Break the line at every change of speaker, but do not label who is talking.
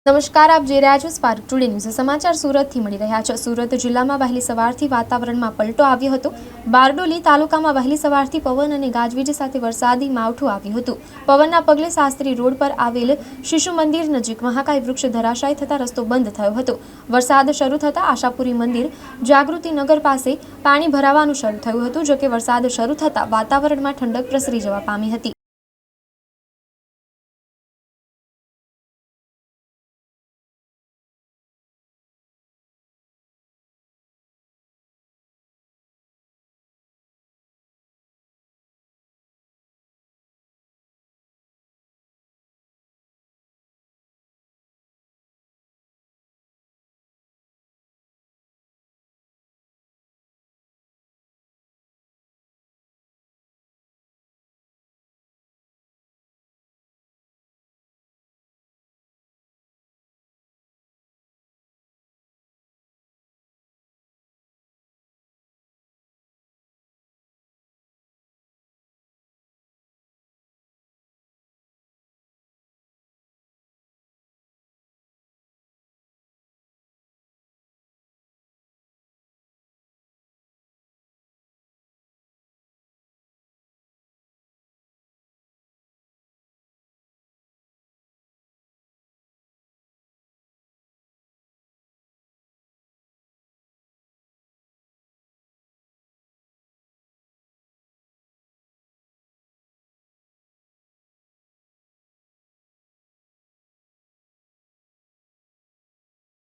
નમસ્કાર, આપ જોઈ રહ્યા છો સ્પાર્ક ટુડે ન્યૂઝ સમાચાર સુરતથી મળી રહ્યા છે। સુરત જિલ્લામાં વહેલી સવારથી વાતાવરણમાં પલટો આવ્યો હતો। બારડોલી તાલુકામાં વહેલી સવારથી પવન અને ગાજવીજ સાથે વરસાદી માવઠું આવ્યું હતું। પવનના પગલે શાસ્ત્રી રોડ પર આવેલ શિશુ મંદિર નજીક મહાકાય વૃક્ષ ધરાશાયી થતા રસ્તો બંધ થયો હતો। વરસાદ શરૂ થતાં આશાપુરી મંદિર જાગૃતિ નગર પાસે પાણી ભરાવાનું શરૂ થયું હતું। જોકે વરસાદ શરૂ થતાં વાતાવરણમાં ઠંડક પ્રસરી જવા પામી હતી।